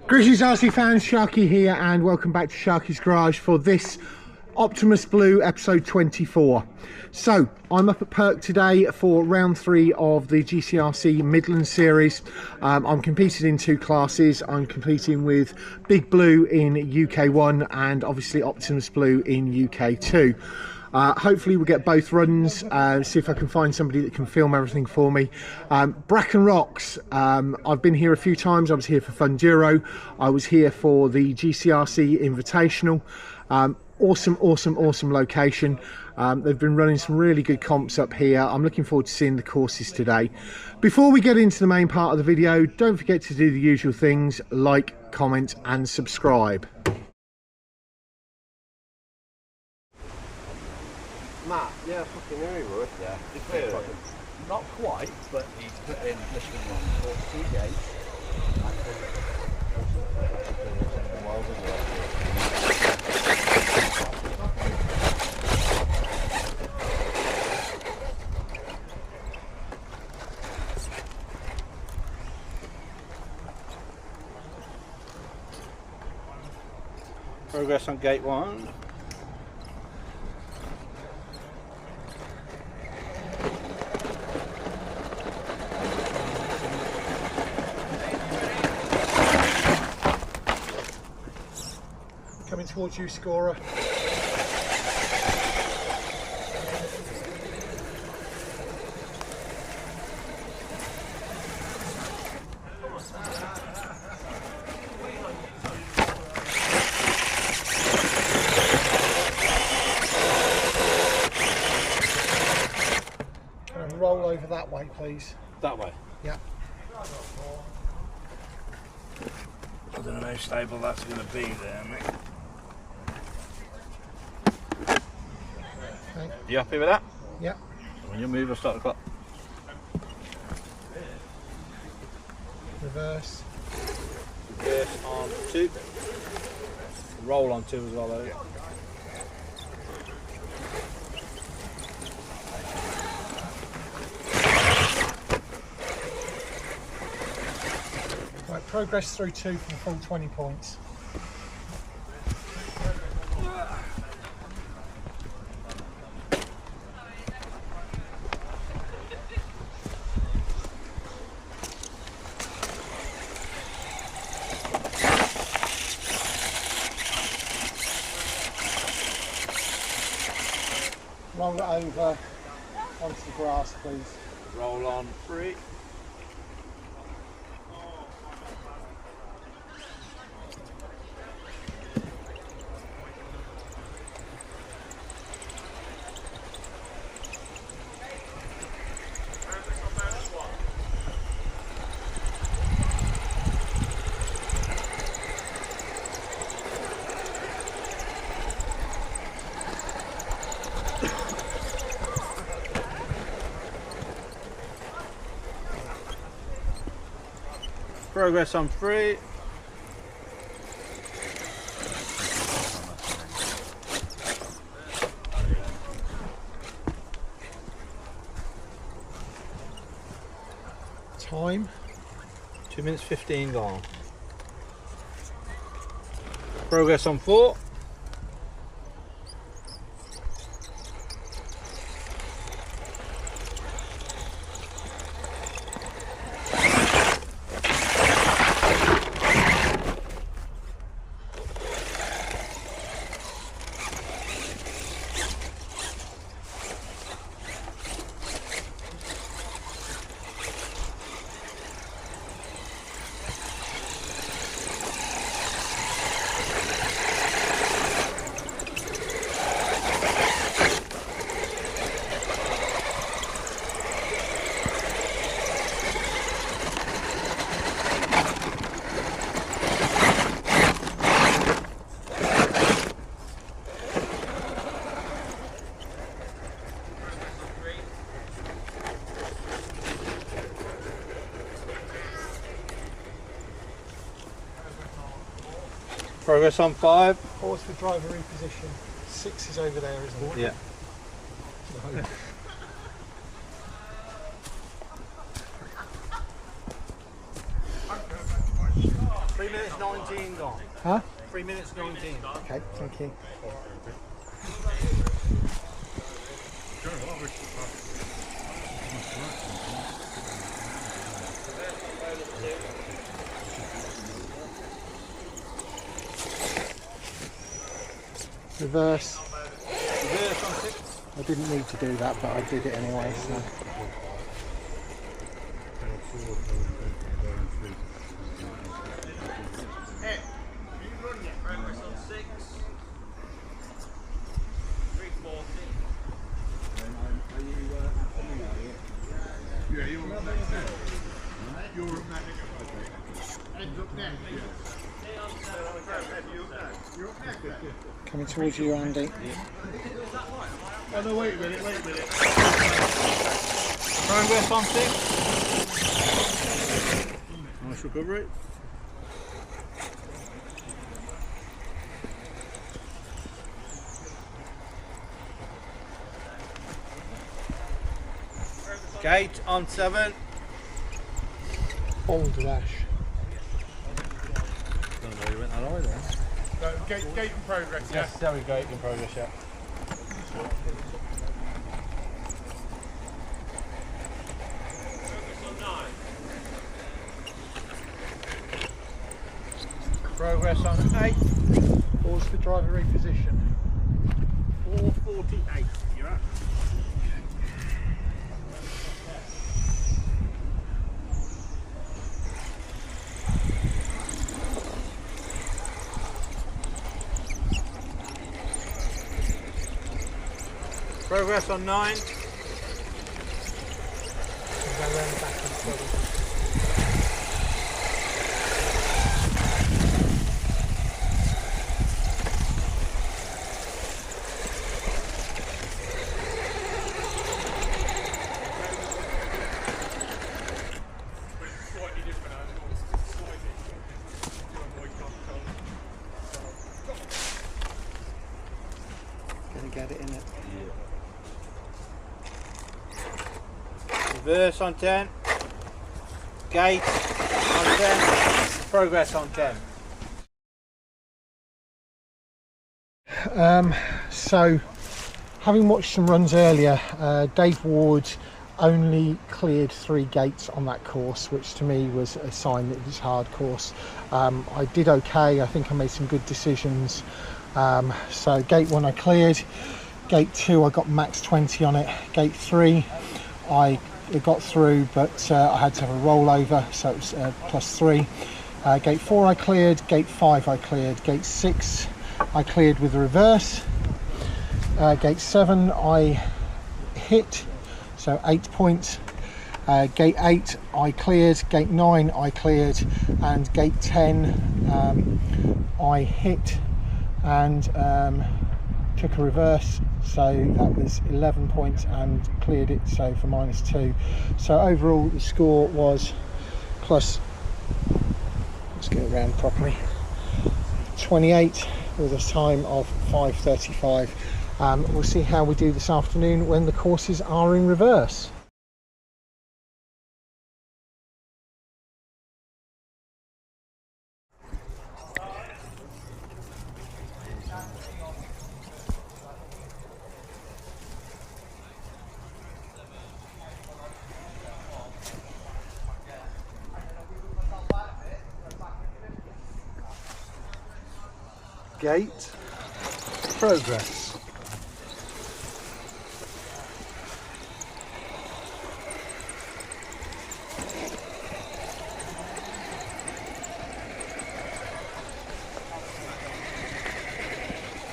Greetings RC fans, Sharky here and welcome back to Sharky's Garage for this Optimus Blue episode 24. So I'm up at PERCC today for round 3 of the GCRC Midlands Series. I'm competing in 2 classes. I'm competing with Big Blue in UK 1 and obviously Optimus Blue in UK 2. Hopefully we'll get both runs, see if I can find somebody that can film everything for me. Bracken Rocks, I've been here a few times. I was here for Funduro, I was here for the GCRC Invitational. Awesome location. They've been running some really good comps up here. I'm looking forward to seeing the courses today. Before we get into the main part of the video, don't forget to do the usual things, like, comment and subscribe. Matt, yeah, fucking knew he would. Yeah, not quite, but he's put in Michelin on 42 gates. Progress on gate 1. Coming towards you, scorer. And roll over that way, please. That way? Yeah. I don't know how stable that's going to be there, mate. Okay. You happy with that? Yeah. When you move, I'll start the clock. Reverse. Reverse on 2. Roll on 2 as well, though. Right, progress through 2 for the full 20 points. Roll it over onto the grass, please. Roll on 3. Progress on 3. Time. 2 minutes 15 gone. Progress on 4. Progress on 5. Pause for driver reposition. 6 is over there, isn't it? Yeah. No. 3 minutes 19 gone. Huh? 3 minutes 19. Okay, thank you. Reverse. Reverse on 6. I didn't need to do that, but I did it anyway. So. Hey, you run yet? Progress on 6. 340. Yeah, you're up next. You're up next. Heads up next. You're up next. Coming towards you, Andy. Oh no, wait a minute, wait a minute. Progress on 6. Nice recovery. Gate on 7. Old dash. Don't know where you went that either. Gate in progress, yeah? Yes, there we go, in progress, yeah. Progress on 8. Pause for driver reposition. 448, you're at. Progress on 9. Gonna get it in it. Reverse on 10. Gate on 10. Progress on 10. So, having watched some runs earlier, Dave Ward only cleared 3 gates on that course, which to me was a sign that it was a hard course. I did okay. I think I made some good decisions. So gate 1 I cleared, gate 2 I got max 20 on it, gate 3 it got through, but I had to have a rollover, so it was +3. Gate 4 I cleared, gate 5 I cleared, gate 6 I cleared with a reverse, gate 7 I hit, so 8 points. Gate 8 I cleared, gate 9 I cleared, and gate 10 I hit and took a reverse, so that was 11 points and cleared it, so for -2. So overall the score was plus, let's get it around properly, 28 with a time of 5:35. We'll see how we do this afternoon when the courses are in reverse. Gate, progress.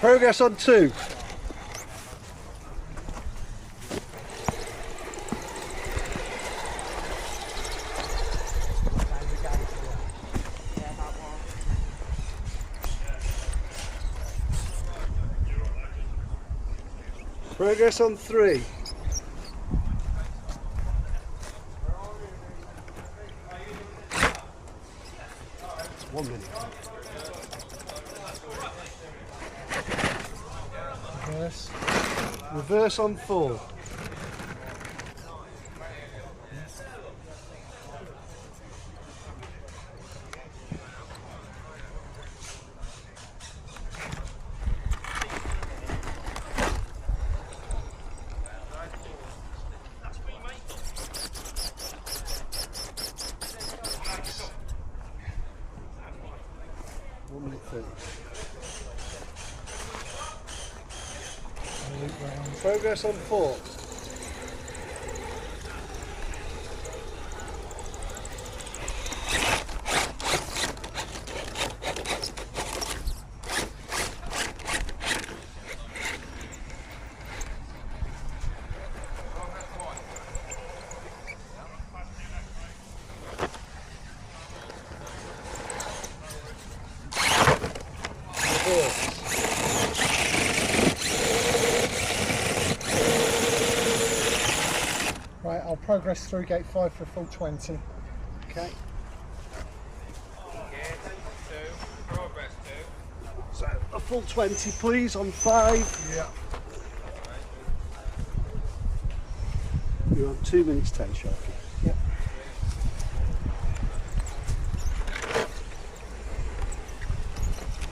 Progress on 2. Progress on 3. It's 1 minute. Reverse. Reverse on 4. Progress on 4. Right, I'll progress through gate 5 for a full 20. Okay. Progress 2. So a full 20 please on 5. Yeah. You're on 2 minutes 10, Sharky. Yep.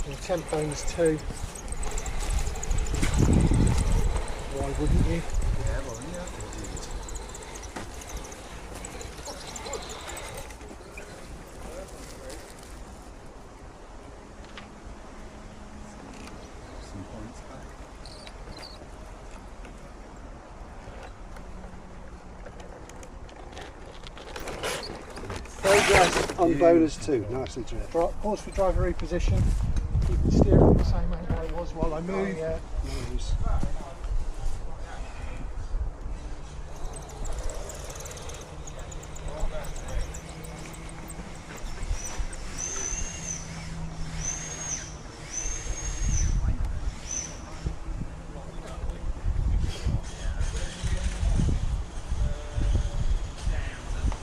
And tempo is 2. Why wouldn't you? Yeah, well, yeah. Some points back. Progress on bonus 2. Nicely driven. Pause for driver reposition. Keep the steering the same angle it was while I move. Yeah. Nice.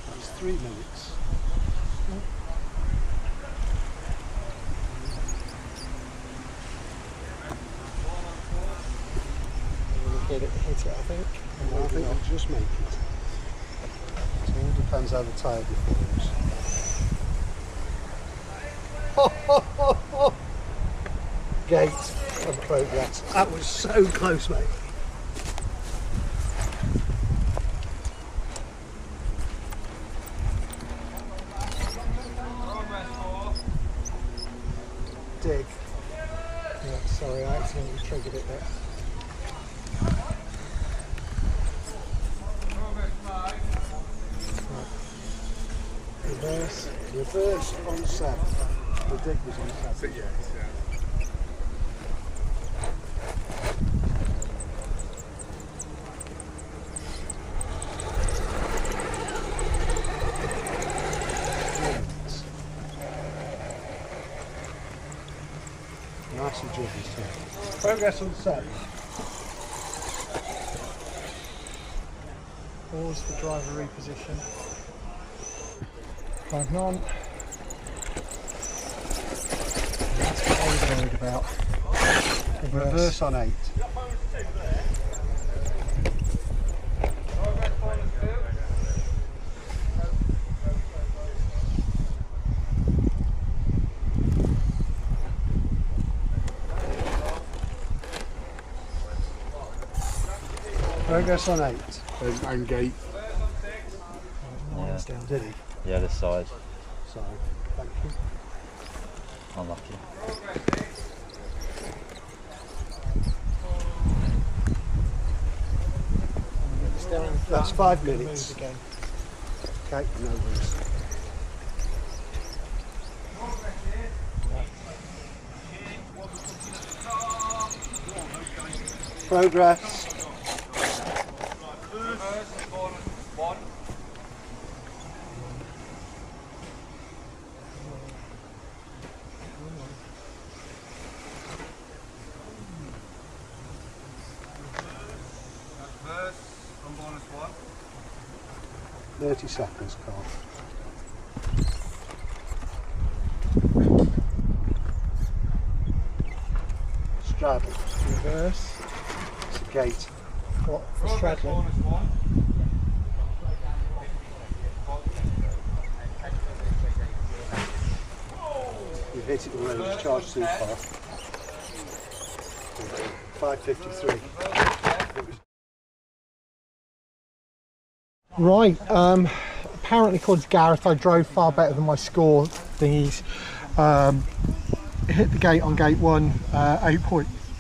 That's 3 minutes. Hit it, I think. I think I'll just make it. So it all depends how the tyre performs. Gate of progress. That was so close, mate. Dig. Yeah, sorry, I accidentally triggered it there. Reverse. Reverse on 7. The dig was on 7. Yeah, yeah. Nicely driven, sir. Progress on 7. Pause for driver reposition. Driving on. That's what I was worried about. Reverse on 8. Progress on 8. There's an gate. Mine's down. Did he? Yeah, this side. Sorry. Thank you. Unlucky. That's 5 minutes. Move again. Okay, no worries. Progress. First on bonus 1. 30 seconds, Carl. Straddle. Reverse. It's a gate. What? For straddling. Bonus 1. You've hit it already, it's charged too far. 553. Right, apparently according to Gareth I drove far better than my score thingies. Hit the gate on gate 1,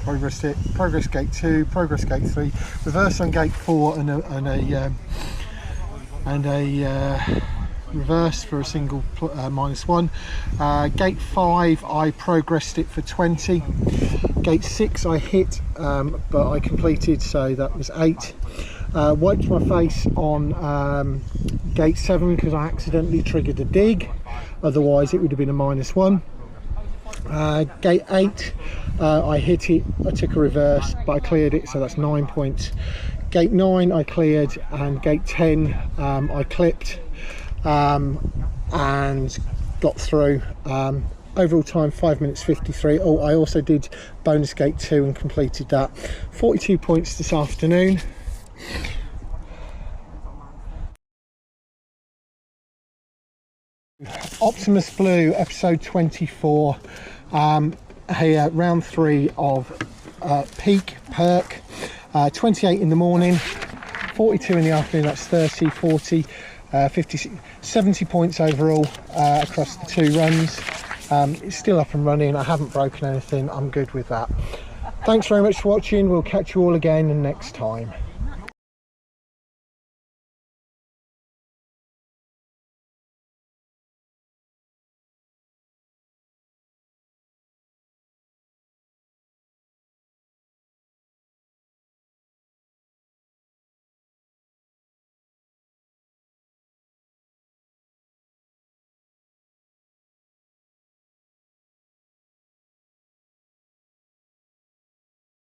progress gate 2, progress gate 3, reverse on gate 4 and a reverse for a single -1. Gate 5 I progressed it for 20. Gate 6 I hit but I completed, so that was 8. Wiped my face on gate 7 because I accidentally triggered a dig, otherwise it would have been a -1. Gate 8 I hit it, I took a reverse but I cleared it, so that's 9 points. Gate 9 I cleared, and gate 10 I clipped and got through. Overall time 5 minutes 53. Oh, I also did bonus gate 2 and completed that. 42 points this afternoon. Optimus Blue episode 24, here round 3 of PERCC, 28 in the morning, 42 in the afternoon. That's 30, 40, 50, 70 points overall across the 2 runs. It's still up and running, I haven't broken anything, I'm good with that. Thanks very much for watching, we'll catch you all again next time.